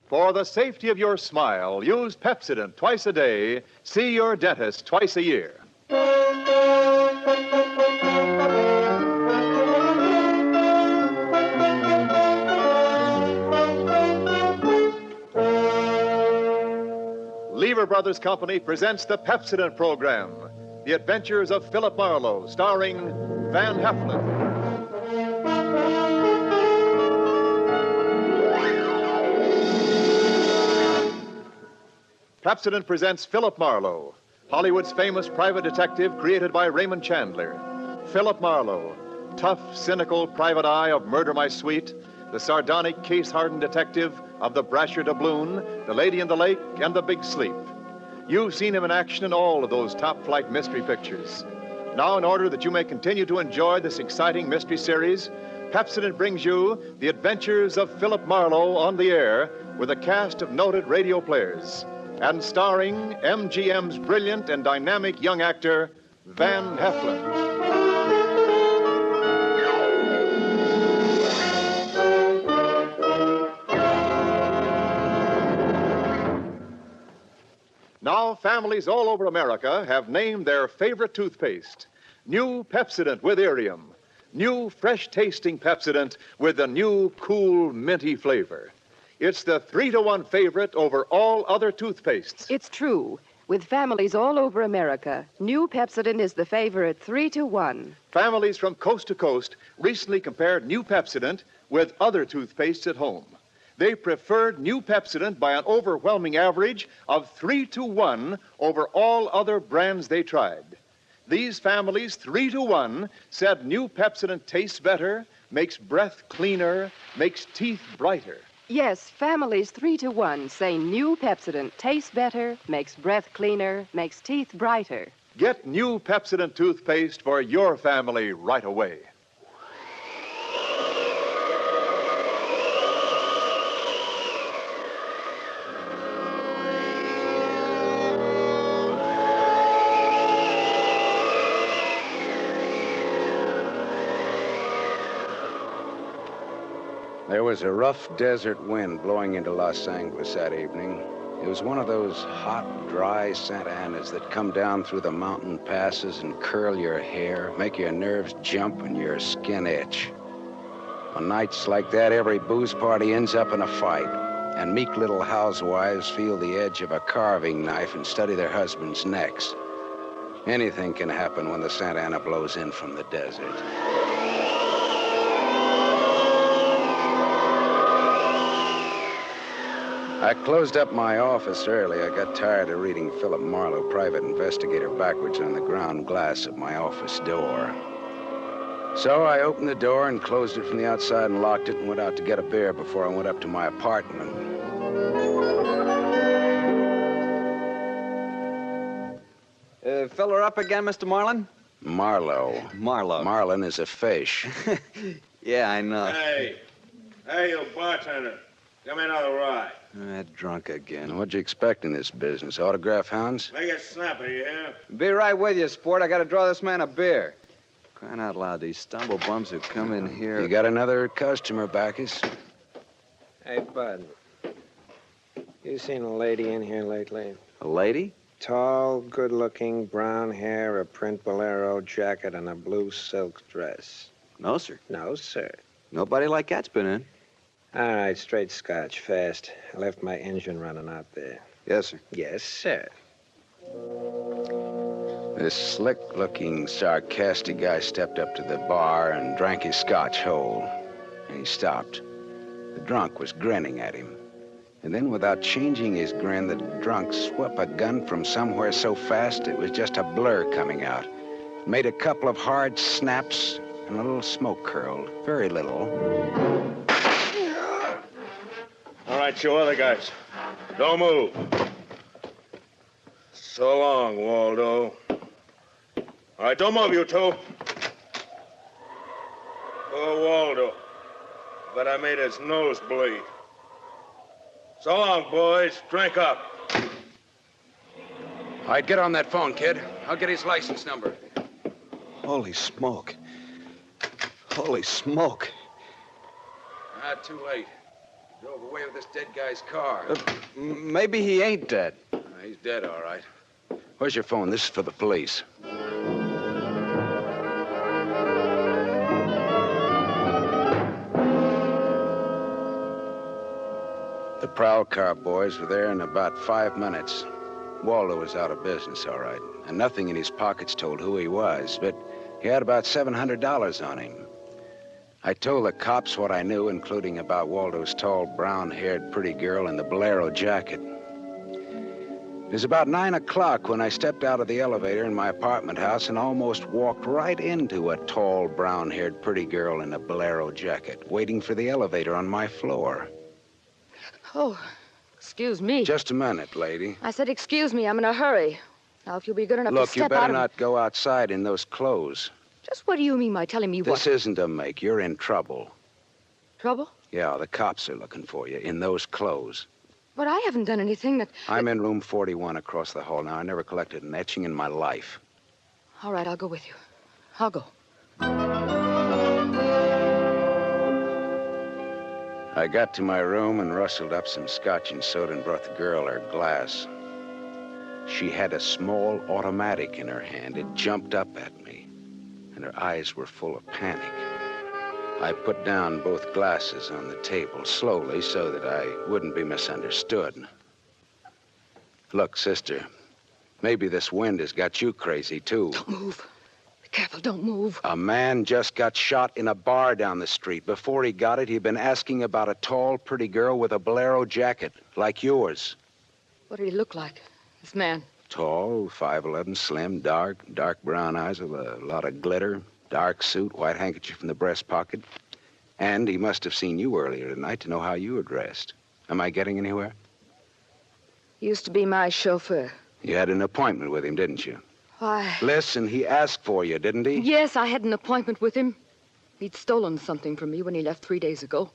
For the safety of your smile, use Pepsodent twice a day. See your dentist twice a year. Lever Brothers Company presents the Pepsodent program, The Adventures of Philip Marlowe, starring Van Heflin. Pepsodent presents Philip Marlowe, Hollywood's famous private detective created by Raymond Chandler. Philip Marlowe, tough, cynical private eye of Murder My Sweet, the sardonic, case-hardened detective of The Brasher Doubloon, The Lady in the Lake, and The Big Sleep. You've seen him in action in all of those top-flight mystery pictures. Now, in order that you may continue to enjoy this exciting mystery series, Pepsodent brings you The Adventures of Philip Marlowe on the air with a cast of noted radio players, and starring MGM's brilliant and dynamic young actor, Van Heflin. Now, families all over America have named their favorite toothpaste. New Pepsodent with Irium. New fresh-tasting Pepsodent with the new cool, minty flavor. It's the 3-to-1 favorite over all other toothpastes. It's true. With families all over America, new Pepsodent is the favorite 3-to-1. Families from coast to coast recently compared new Pepsodent with other toothpastes at home. They preferred new Pepsodent by an overwhelming average of 3-to-1 over all other brands they tried. These families, 3-to-1, said new Pepsodent tastes better, makes breath cleaner, makes teeth brighter. Yes, families 3-to-1 say new Pepsodent tastes better, makes breath cleaner, makes teeth brighter. Get new Pepsodent toothpaste for your family right away. There was a rough desert wind blowing into Los Angeles that evening. It was one of those hot, dry Santa Anas that come down through the mountain passes and curl your hair, make your nerves jump and your skin itch. On nights like that, every booze party ends up in a fight, and meek little housewives feel the edge of a carving knife and study their husbands' necks. Anything can happen when the Santa Ana blows in from the desert. I closed up my office early. I got tired of reading Philip Marlowe, private investigator, backwards on the ground glass of my office door. So I opened the door and closed it from the outside and locked it and went out to get a beer before I went up to my apartment. Filler up again, Mr. Marlin? Marlowe. Marlowe. Marlin is a fish. Yeah, I know. Hey, you bartender. Give me another ride. Drunk again. What'd you expect in this business? Autograph hounds? Make it snappy, you hear? Be right with you, sport. I gotta draw this man a beer. Crying out loud, these stumble bums who come in here. You got another customer, Bacchus? Hey, Bud. You seen a lady in here lately? A lady? Tall, good-looking, brown hair, a print bolero jacket, and a blue silk dress. No, sir. No, sir. Nobody like that's been in. All right, straight scotch, fast. I left my engine running out there. Yes, sir. Yes, sir. This slick-looking, sarcastic guy stepped up to the bar and drank his scotch whole. And he stopped. The drunk was grinning at him. And then, without changing his grin, the drunk swept a gun from somewhere so fast it was just a blur coming out. Made a couple of hard snaps, and a little smoke curled. Very little. All right, you other guys. Don't move. So long, Waldo. All right, don't move, you two. Poor Waldo. But I made his nose bleed. So long, boys. Drink up. All right, get on that phone, kid. I'll get his license number. Holy smoke. Holy smoke. Too late. Drove away with this dead guy's car. Maybe he ain't dead. He's dead, all right. Where's your phone? This is for the police. The prowl car boys were there in about 5 minutes. Waldo was out of business, all right, and nothing in his pockets told who he was, but he had about $700 on him. I told the cops what I knew, including about Waldo's tall, brown-haired, pretty girl in the bolero jacket. It was about 9 o'clock when I stepped out of the elevator in my apartment house and almost walked right into a tall, brown-haired, pretty girl in a bolero jacket, waiting for the elevator on my floor. Oh, excuse me. Just a minute, lady. I said excuse me. I'm in a hurry. Now, if you'll be good enough to Look, step you better out of... not go outside in those clothes. Just what do you mean by telling me what? This isn't a make. You're in trouble. Trouble? Yeah, the cops are looking for you in those clothes. But I haven't done anything that... I'm in room 41 across the hall now. I never collected an etching in my life. All right, I'll go with you. I'll go. I got to my room and rustled up some scotch and soda and brought the girl her glass. She had a small automatic in her hand. It jumped up at me, and her eyes were full of panic. I put down both glasses on the table slowly so that I wouldn't be misunderstood. Look, sister, maybe this wind has got you crazy, too. Don't move. Be careful, don't move. A man just got shot in a bar down the street. Before he got it, he'd been asking about a tall, pretty girl with a bolero jacket, like yours. What did he look like, this man? Tall, 5'11", slim, dark brown eyes with a lot of glitter, dark suit, white handkerchief in the breast pocket. And he must have seen you earlier tonight to know how you were dressed. Am I getting anywhere? He used to be my chauffeur. You had an appointment with him, didn't you? Why? Listen, he asked for you, didn't he? Yes, I had an appointment with him. He'd stolen something from me when he left 3 days ago.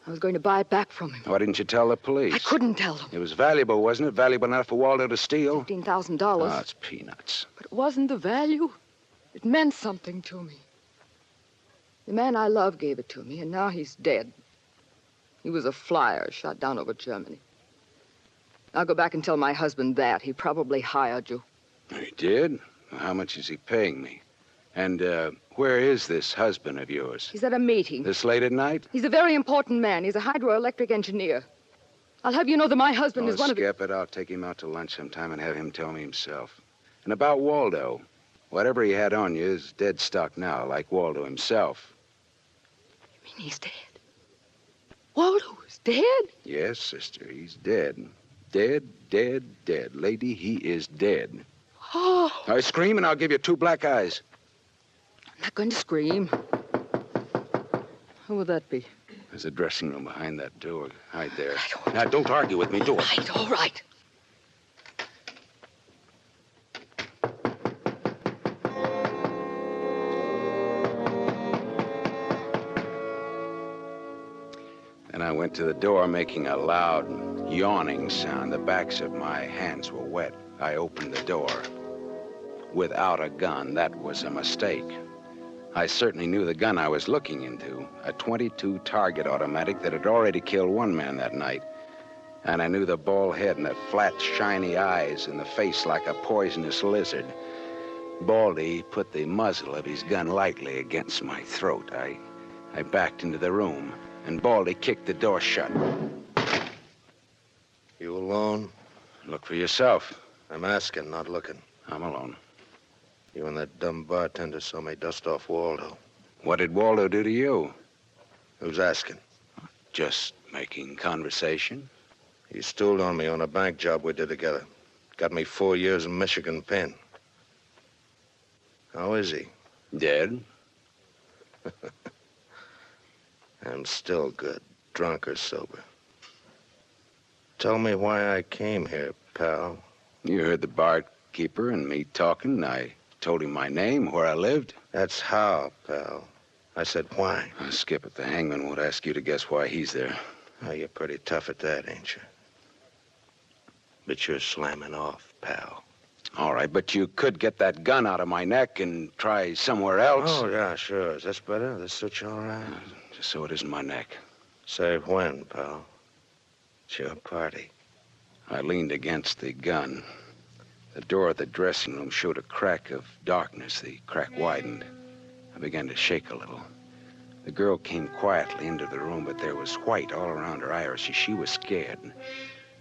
I was going to buy it back from him. Why didn't you tell the police? I couldn't tell them. It was valuable, wasn't it? Valuable enough for Waldo to steal? $15,000. Oh, it's peanuts. But it wasn't the value. It meant something to me. The man I love gave it to me, and now he's dead. He was a flyer shot down over Germany. I'll go back and tell my husband that. He probably hired you. He did? Well, how much is he paying me? And, where is this husband of yours? He's at a meeting. This late at night? He's a very important man. He's a hydroelectric engineer. I'll have you know that my husband is one of... Skip it. I'll take him out to lunch sometime and have him tell me himself. And about Waldo, whatever he had on you is dead stock now, like Waldo himself. You mean he's dead? Waldo is dead? Yes, sister, he's dead. Dead. Lady, he is dead. Oh. I scream and I'll give you 2 black eyes. I'm not going to scream. Who would that be? There's a dressing room behind that door. Hide there. I don't... Now, don't argue with me. Do it. Right, all right. Then I went to the door, making a loud, yawning sound. The backs of my hands were wet. I opened the door. Without a gun, that was a mistake. I certainly knew the gun I was looking into, a .22 target automatic that had already killed 1 man that night. And I knew the bald head and the flat, shiny eyes and the face like a poisonous lizard. Baldy put the muzzle of his gun lightly against my throat. I backed into the room, and Baldy kicked the door shut. You alone? Look for yourself. I'm asking, not looking. I'm alone. You and that dumb bartender saw me dust off Waldo. What did Waldo do to you? Who's asking? Just making conversation. He stooled on me on a bank job we did together. Got me 4 years in Michigan pen. How is he? Dead? I'm still good, drunk or sober. Tell me why I came here, pal. You heard the barkeeper and me talking. I told him my name, where I lived. That's how, pal. I said why. Skip it. The hangman won't ask you to guess why he's there. Oh, you're pretty tough at that, ain't you? But you're slamming off, pal. All right, but you could get that gun out of my neck and try somewhere else. Oh, yeah, sure. Is this better? This suits you all right? Just so it isn't my neck. Say when, pal. It's your party. I leaned against the gun. The door of the dressing room showed a crack of darkness. The crack widened. I began to shake a little. The girl came quietly into the room, but there was white all around her iris. She was scared.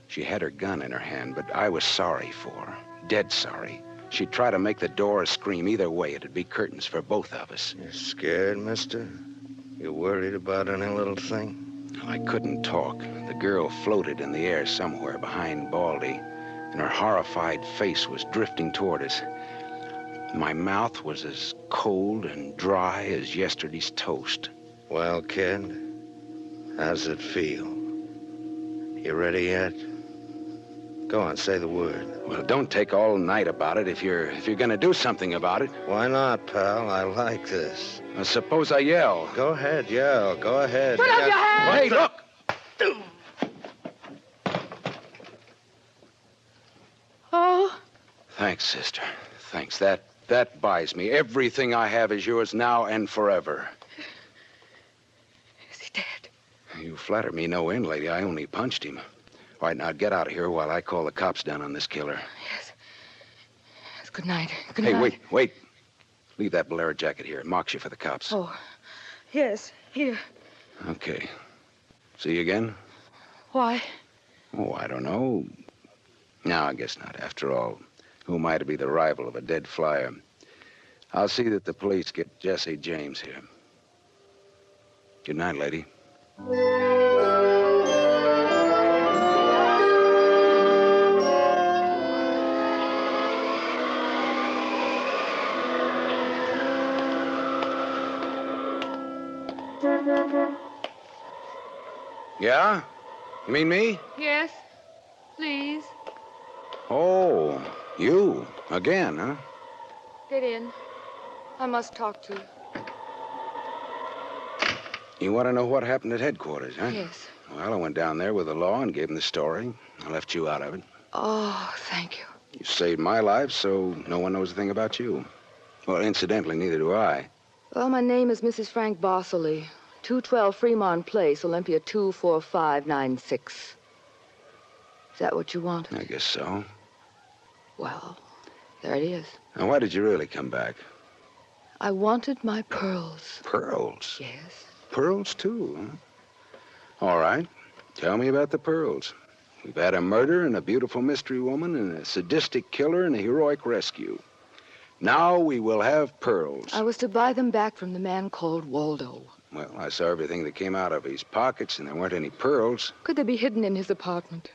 She had her gun in her hand, but I was sorry for her. Dead sorry. She'd try to make the door scream. Either way, it'd be curtains for both of us. You scared, mister? You worried about any little thing? I couldn't talk. The girl floated in the air somewhere behind Baldy, and her horrified face was drifting toward us. My mouth was as cold and dry as yesterday's toast. Well, kid, how's it feel? You ready yet? Go on, say the word. Well, don't take all night about it if you're gonna do something about it. Why not, pal? I like this. Suppose I yell. Go ahead, yell. Go ahead. Put up your hands! Hey, look! Oh, Thanks, sister. Thanks. That buys me. Everything I have is yours now and forever. is he dead? You flatter me no end, lady. I only punched him. All right, now get out of here while I call the cops down on this killer. Yes. Yes, good night. Good Hey, night. wait. Leave that bolero jacket here. It marks you for the cops. Oh, yes, here. Okay. See you again? Why? Oh, I don't know. No, I guess not. After all, who am I to be the rival of a dead flyer? I'll see that the police get Jesse James here. Good night, lady. Yeah? You mean me? Yes, please. Oh, you. Again, huh? Get in. I must talk to you. You want to know what happened at headquarters, huh? Yes. Well, I went down there with the law and gave them the story. I left you out of it. Oh, thank you. You saved my life, so no one knows a thing about you. Well, incidentally, neither do I. Well, my name is Mrs. Frank Bosserly. 212 Fremont Place, Olympia 24596. Is that what you want? I guess so. Well, there it is. Now, why did you really come back? I wanted my pearls. Pearls? Yes. Pearls, too, huh? All right. Tell me about the pearls. We've had a murder and a beautiful mystery woman and a sadistic killer and a heroic rescue. Now we will have pearls. I was to buy them back from the man called Waldo. Well, I saw everything that came out of his pockets, and there weren't any pearls. Could they be hidden in his apartment?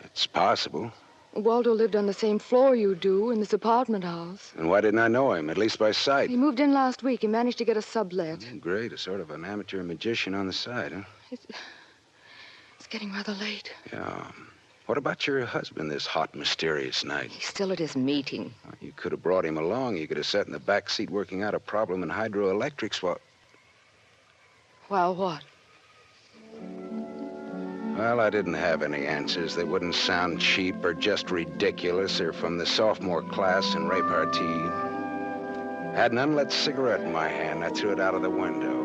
It's possible. Waldo lived on the same floor you do in this apartment house. And why didn't I know him, at least by sight? He moved in last week. He managed to get a sublet. Oh, great, a sort of an amateur magician on the side, huh? It's getting rather late. Yeah. What about your husband this hot, mysterious night? He's still at his meeting. Well, you could have brought him along. You could have sat in the back seat working out a problem in hydroelectrics while... While what? Well, I didn't have any answers. They wouldn't sound cheap or just ridiculous or from the sophomore class in repartee. I had an unlit cigarette in my hand. I threw it out of the window.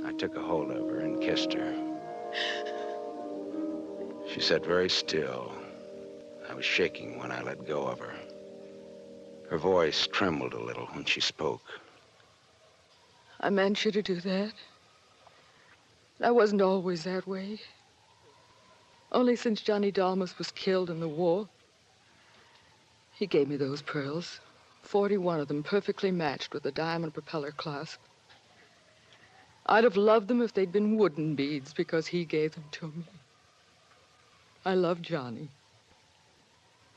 I took a hold of her and kissed her. She sat very still. I was shaking when I let go of her. Her voice trembled a little when she spoke. I meant you to do that. I wasn't always that way. Only since Johnny Dalmas was killed in the war. He gave me those pearls. 41 of them perfectly matched with a diamond propeller clasp. I'd have loved them if they'd been wooden beads because he gave them to me. I love Johnny.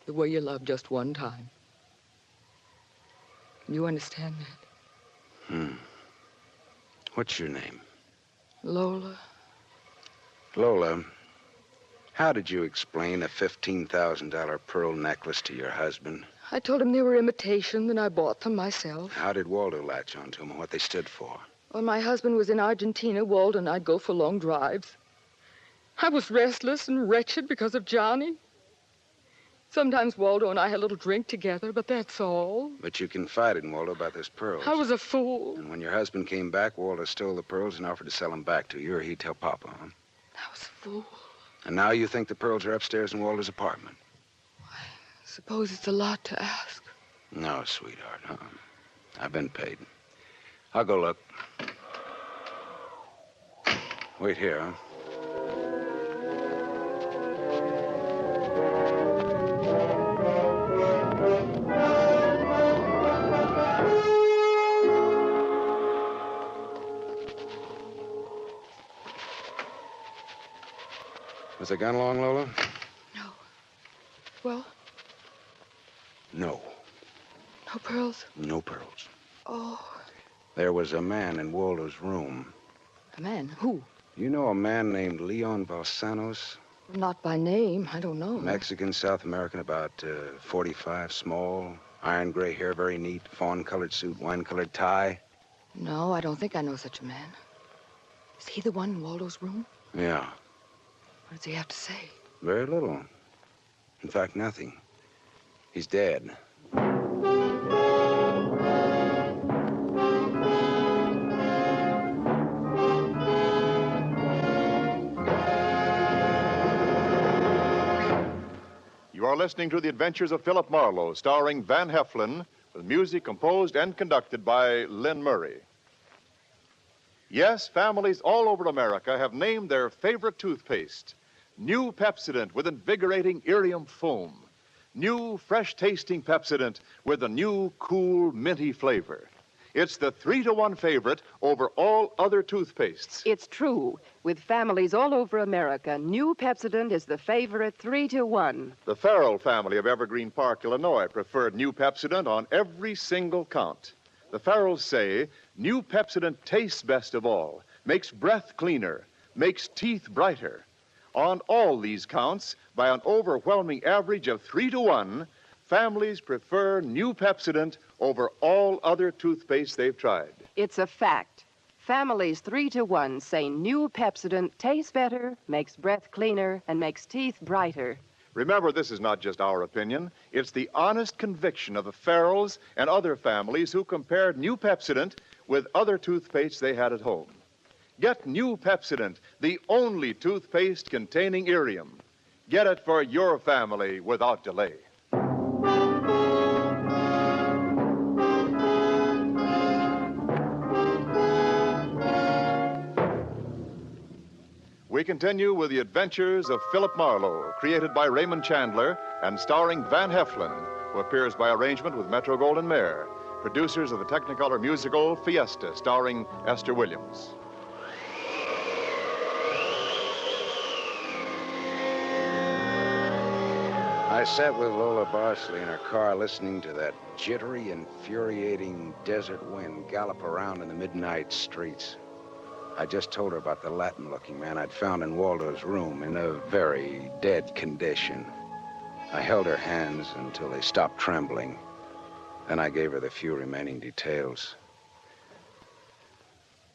The way you love just one time. You understand that? What's your name? Lola. Lola, how did you explain a $15,000 pearl necklace to your husband? I told him they were imitation, and I bought them myself. How did Waldo latch onto them and what they stood for? When my husband was in Argentina, Waldo and I'd go for long drives. I was restless and wretched because of Johnny. Sometimes Waldo and I had a little drink together, but that's all. But you confided in Waldo about those pearls. I was a fool. And when your husband came back, Waldo stole the pearls and offered to sell them back to you, or he'd tell Papa, huh? I was a fool. And now you think the pearls are upstairs in Waldo's apartment? I suppose it's a lot to ask. No, sweetheart, huh? I've been paid. I'll go look. Wait here, huh? Was the gun long, Lola? No. Well? No. No pearls? No pearls. Oh. There was a man in Waldo's room. A man? Who? You know a man named Leon Balsanos? Not by name. I don't know. Mexican, South American, about 45, small, iron gray hair, very neat, fawn-colored suit, wine-colored tie. No, I don't think I know such a man. Is he the one in Waldo's room? Yeah. What does he have to say? Very little. In fact, nothing. He's dead. You are listening to The Adventures of Philip Marlowe, starring Van Heflin, with music composed and conducted by Lynn Murray. Yes, families all over America have named their favorite toothpaste. New Pepsodent with invigorating Irium foam. New, fresh-tasting Pepsodent with a new, cool, minty flavor. It's the 3-to-1 favorite over all other toothpastes. It's true. With families all over America, new Pepsodent is the favorite 3-to-1. The Farrell family of Evergreen Park, Illinois, preferred new Pepsodent on every single count. The Farrells say new Pepsodent tastes best of all, makes breath cleaner, makes teeth brighter. On all these counts, by an overwhelming average of 3-to-1, families prefer new Pepsodent over all other toothpaste they've tried. It's a fact. Families 3-to-1 say new Pepsodent tastes better, makes breath cleaner, and makes teeth brighter. Remember, this is not just our opinion. It's the honest conviction of the Farrells and other families who compared new Pepsodent with other toothpastes they had at home. Get new Pepsodent, the only toothpaste containing Irium. Get it for your family without delay. We continue with The Adventures of Philip Marlowe, created by Raymond Chandler and starring Van Heflin, who appears by arrangement with Metro-Goldwyn-Mayer, producers of the Technicolor musical Fiesta, starring Esther Williams. I sat with Lola Barsley in her car listening to that jittery, infuriating desert wind gallop around in the midnight streets. I just told her about the Latin-looking man I'd found in Waldo's room in a very dead condition. I held her hands until they stopped trembling. Then I gave her the few remaining details.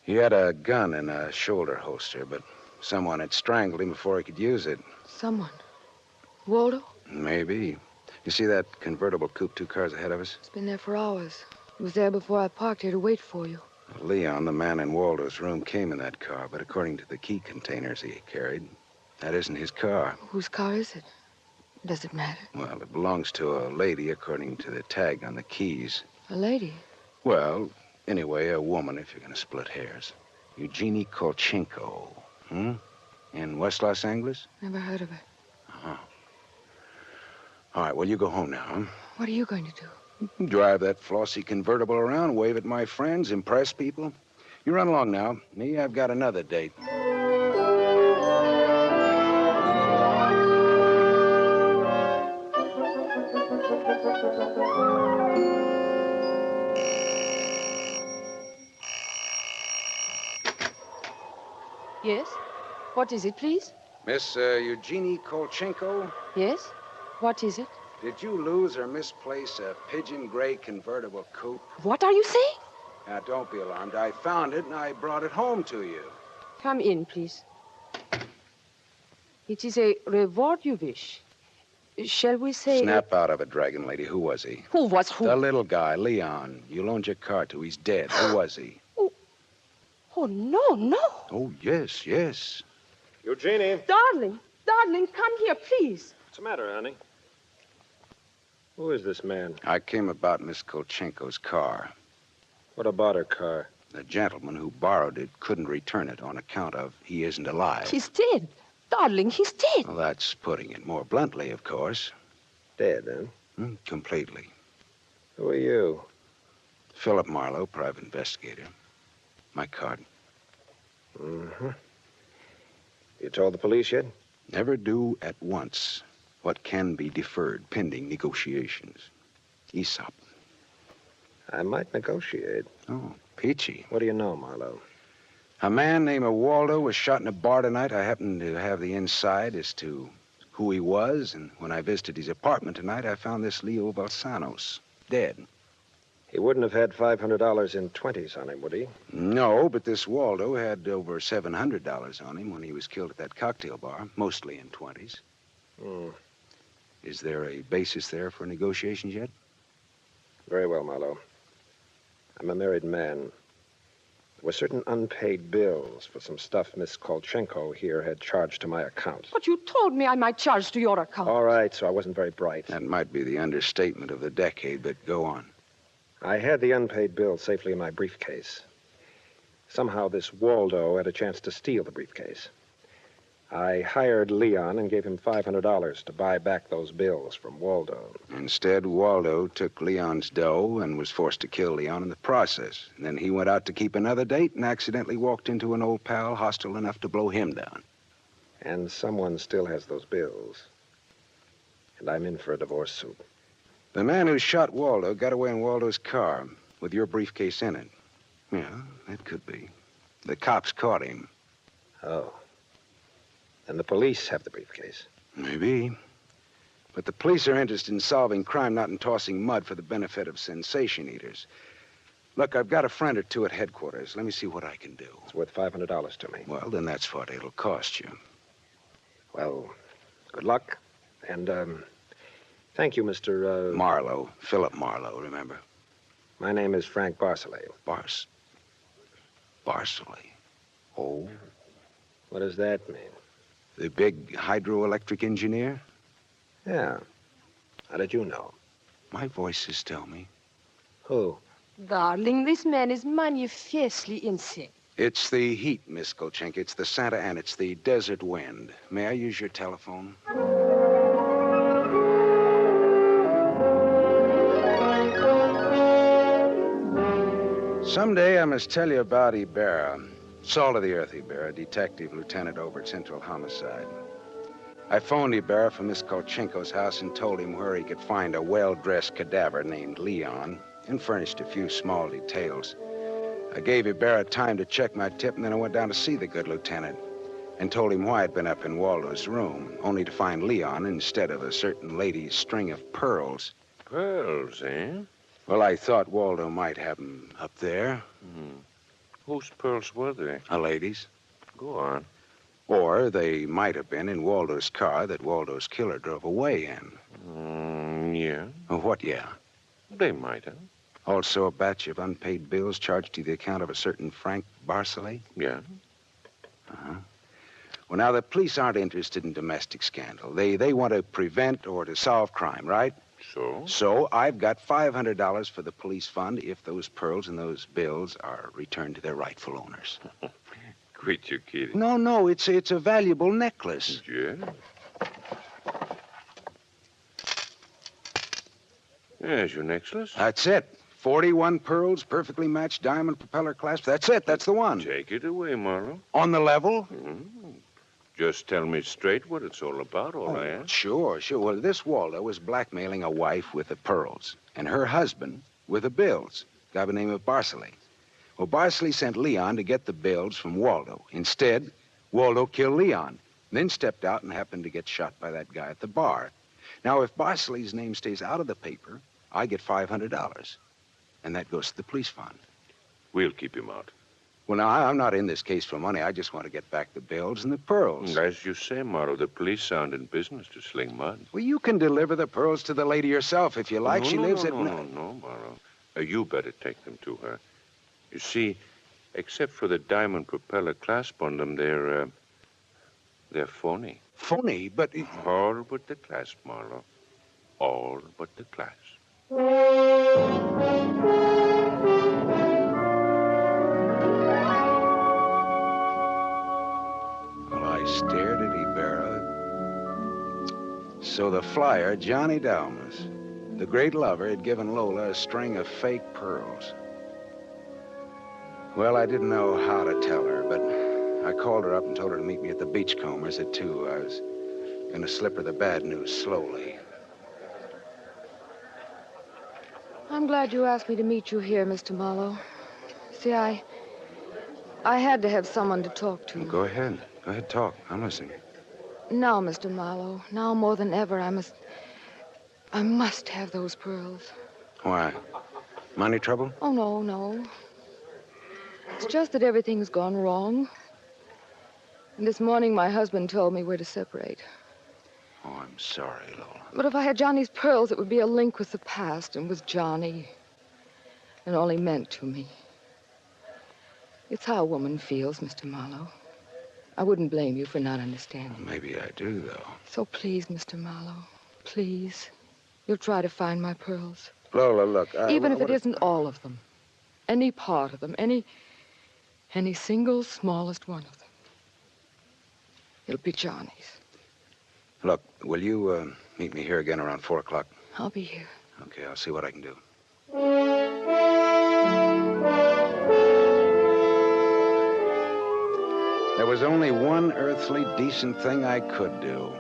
He had a gun in a shoulder holster, but someone had strangled him before he could use it. Someone? Waldo? Maybe. You see that convertible coupe 2 cars ahead of us? It's been there for hours. It was there before I parked here to wait for you. Leon, the man in Waldo's room, came in that car, but according to the key containers he carried, that isn't his car. Whose car is it? Does it matter? Well, it belongs to a lady according to the tag on the keys. A lady? Well, anyway, a woman, if you're going to split hairs. Eugenie Kolchenko. In West Los Angeles? Never heard of her. Uh-huh. All right, well, you go home now, huh? What are you going to do? Drive that flossy convertible around, wave at my friends, impress people. You run along now. Me, I've got another date. Yes? What is it, please? Miss Eugenie Kolchenko, Yes? What is it? did you lose or misplace a pigeon gray convertible coupe? What are you saying? Now, don't be alarmed. I found it and I brought it home to you. Come in, please. It is a reward you wish. Shall we say... Snap out of it, Dragon Lady. Who was he? Who was who? The little guy, Leon. You loaned your car to. He's dead. Who was he? Oh, no, no. Oh, yes, yes. Eugenie. Darling, come here, please. What's the matter, honey? Who is this man? I came about Miss Kolchenko's car. What about her car? The gentleman who borrowed it couldn't return it on account of he isn't alive. He's dead. Darling, he's dead. Well, that's putting it more bluntly, of course. Dead, huh? Completely. Who are you? Philip Marlowe, private investigator. My card. Mm-hmm. You told the police yet? Never do at once what can be deferred pending negotiations. Aesop. I might negotiate. Oh, peachy. What do you know, Marlowe? A man named Waldo was shot in a bar tonight. I happened to have the inside as to who he was, and when I visited his apartment tonight, I found this Leo Balsanos dead. He wouldn't have had $500 in 20s on him, would he? No, but this Waldo had over $700 on him when he was killed at that cocktail bar, mostly in 20s. Hmm. Is there a basis there for negotiations yet? Very well, Marlowe. I'm a married man. There were certain unpaid bills for some stuff Miss Kolchenko here had charged to my account. But you told me I might charge to your account. All right, so I wasn't very bright. That might be the understatement of the decade, but go on. I had the unpaid bills safely in my briefcase. Somehow this Waldo had a chance to steal the briefcase. I hired Leon and gave him $500 to buy back those bills from Waldo. Instead, Waldo took Leon's dough and was forced to kill Leon in the process. And then he went out to keep another date and accidentally walked into an old pal hostile enough to blow him down. And someone still has those bills. And I'm in for a divorce suit. The man who shot Waldo got away in Waldo's car with your briefcase in it. Yeah, that could be. The cops caught him. Oh. And the police have the briefcase. Maybe. But the police are interested in solving crime, not in tossing mud for the benefit of sensation eaters. Look, I've got a friend or two at headquarters. Let me see what I can do. It's worth $500 to me. Well, then that's what it'll cost you. Well, good luck. And, thank you, Mr. Marlowe. Philip Marlowe, remember? My name is Frank Barcelay. Barcelay. Oh. What does that mean? The big hydroelectric engineer? Yeah. How did you know? My voices tell me. Who? Darling, this man is manifestly insane. It's the heat, Miss Kolchenko. It's the Santa Ana. It's the desert wind. May I use your telephone? Someday I must tell you about Ibarra. Salt of the earth, Ibarra, detective lieutenant over at Central Homicide. I phoned Ibarra from Miss Kolchenko's house and told him where he could find a well-dressed cadaver named Leon and furnished a few small details. I gave Ibarra time to check my tip, and then I went down to see the good lieutenant and told him why I'd been up in Waldo's room, only to find Leon instead of a certain lady's string of pearls. Pearls, eh? Well, I thought Waldo might have them up there. Whose pearls were they? A lady's. Go on. Or they might have been in Waldo's car that Waldo's killer drove away in. Yeah. Oh, what, yeah? They might have. Also a batch of unpaid bills charged to the account of a certain Frank Barcelay? Yeah. Uh-huh. Well, now, the police aren't interested in domestic scandal. They want to prevent or to solve crime, right? So? So I've got $500 for the police fund if those pearls and those bills are returned to their rightful owners. Quit your kidding. No, it's a valuable necklace. Yeah? There's your necklace. That's it. 41 pearls, perfectly matched diamond propeller clasp. That's it. That's the one. Take it away, Marlowe. On the level? Just tell me straight what it's all about, all I ask. Sure. Well, this Waldo was blackmailing a wife with the pearls and her husband with the bills, a guy by the name of Barcelay. Well, Barcelay sent Leon to get the bills from Waldo. Instead, Waldo killed Leon, then stepped out and happened to get shot by that guy at the bar. Now, if Barcelay's name stays out of the paper, I get $500, and that goes to the police fund. We'll keep him out. Well, now, I'm not in this case for money. I just want to get back the bills and the pearls. As you say, Marlowe, the police aren't in business to sling mud. Well, you can deliver the pearls to the lady yourself if you like. No, She no, lives no, at... No, Marlowe. You better take them to her. You see, except for the diamond propeller clasp on them, they're phony. Phony, but... All but the clasp, Marlowe. All but the clasp. Well, I stared at Ibarra. So the flyer, Johnny Dalmas, the great lover, had given Lola a string of fake pearls. Well, I didn't know how to tell her, but I called her up and told her to meet me at the Beachcombers at 2. I was going to slip her the bad news slowly. I'm glad you asked me to meet you here, Mr. Marlowe. See, I had to have someone to talk to. Go ahead. Go ahead, talk. I'm listening. Now, Mr. Marlowe, now more than ever, I must have those pearls. Why? Money trouble? Oh, no. It's just that everything's gone wrong. And this morning, my husband told me we're to separate. Oh, I'm sorry, Lola. But if I had Johnny's pearls, it would be a link with the past and with Johnny. And all he meant to me. It's how a woman feels, Mr. Marlowe. I wouldn't blame you for not understanding. Well, maybe I do, though. So please, Mr. Marlowe, please, you'll try to find my pearls. Lola, look, Even if it isn't all of them. Any part of them. Any single smallest one of them. It'll be Johnny's. Look, will you meet me here again around 4 o'clock? I'll be here. Okay, I'll see what I can do. There was only one earthly decent thing I could do.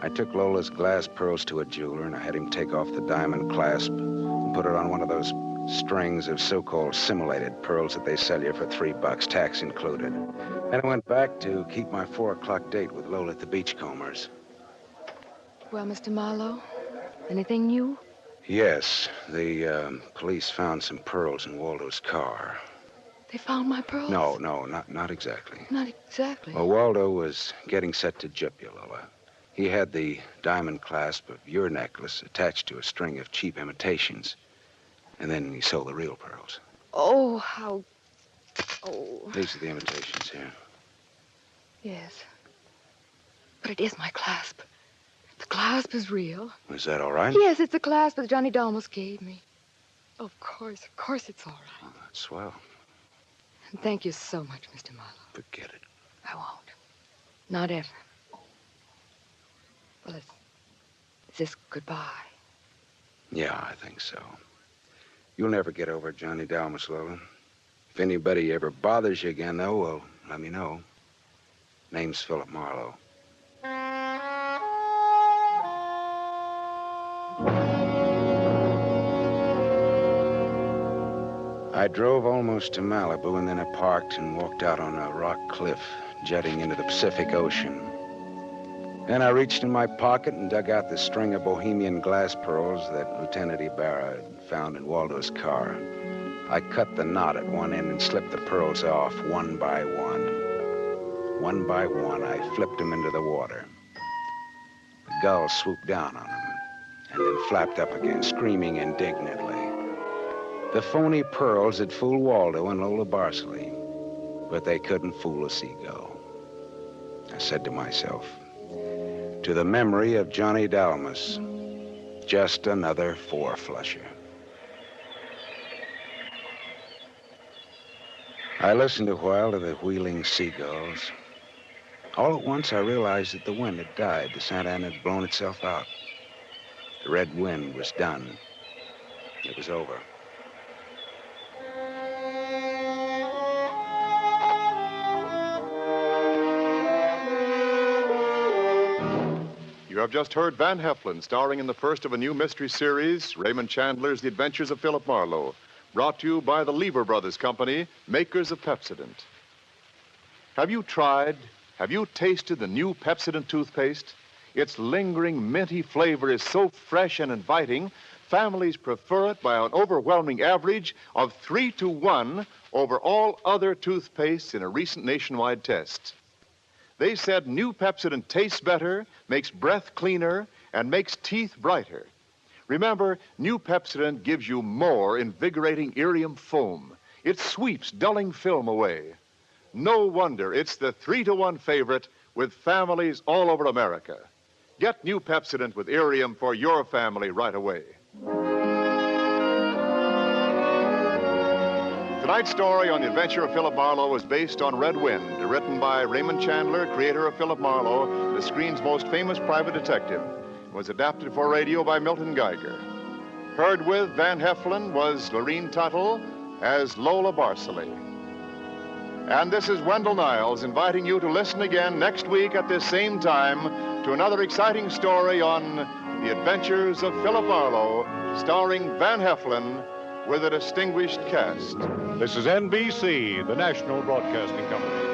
I took Lola's glass pearls to a jeweler, and I had him take off the diamond clasp and put it on one of those strings of so-called simulated pearls that they sell you for $3, tax included. Then I went back to keep my 4 o'clock date with Lola at the Beachcombers. Well, Mr. Marlowe, anything new? Yes, the police found some pearls in Waldo's car. They found my pearls? No, not exactly. Not exactly. Well, Waldo was getting set to gyp you, Lola. He had the diamond clasp of your necklace attached to a string of cheap imitations. And then he sold the real pearls. Oh, how... Oh. These are the imitations here. Yes. But it is my clasp. The clasp is real. Is that all right? Yes, it's the clasp that Johnny Dalmas gave me. Of course it's all right. Oh, that's swell. And thank you so much, Mr. Marlowe. Forget it. I won't. Not ever. Well, is this goodbye? Yeah, I think so. You'll never get over Johnny Dalmas, Lola. If anybody ever bothers you again, though, well, let me know. Name's Philip Marlowe. I drove almost to Malibu, and then I parked and walked out on a rock cliff jutting into the Pacific Ocean. Then I reached in my pocket and dug out the string of Bohemian glass pearls that Lieutenant Ibarra had found in Waldo's car. I cut the knot at one end and slipped the pearls off one by one. One by one, I flipped them into the water. The gull swooped down on them and then flapped up again, screaming indignantly. The phony pearls had fooled Waldo and Lola Barsley, but they couldn't fool a seagull. I said to myself, to the memory of Johnny Dalmas, just another four-flusher. I listened a while to the wheeling seagulls. All at once, I realized that the wind had died. The Santa Ana had blown itself out. The red wind was done. It was over. You have just heard Van Heflin starring in the first of a new mystery series, Raymond Chandler's The Adventures of Philip Marlowe, brought to you by the Lever Brothers Company, makers of Pepsodent. Have you tasted the new Pepsodent toothpaste? Its lingering, minty flavor is so fresh and inviting, families prefer it by an overwhelming average of 3 to 1 over all other toothpastes in a recent nationwide test. They said new Pepsodent tastes better, makes breath cleaner, and makes teeth brighter. Remember, new Pepsodent gives you more invigorating irium foam. It sweeps dulling film away. No wonder it's the 3-to-1 favorite with families all over America. Get new Pepsodent with irium for your family right away. Tonight's story on the adventure of Philip Marlowe was based on Red Wind, written by Raymond Chandler, creator of Philip Marlowe, the screen's most famous private detective. It was adapted for radio by Milton Geiger. Heard with Van Heflin was Lorene Tuttle as Lola Barceley. And this is Wendell Niles inviting you to listen again next week at this same time to another exciting story on the adventures of Philip Marlowe, starring Van Heflin with a distinguished cast. This is NBC, the national broadcasting company.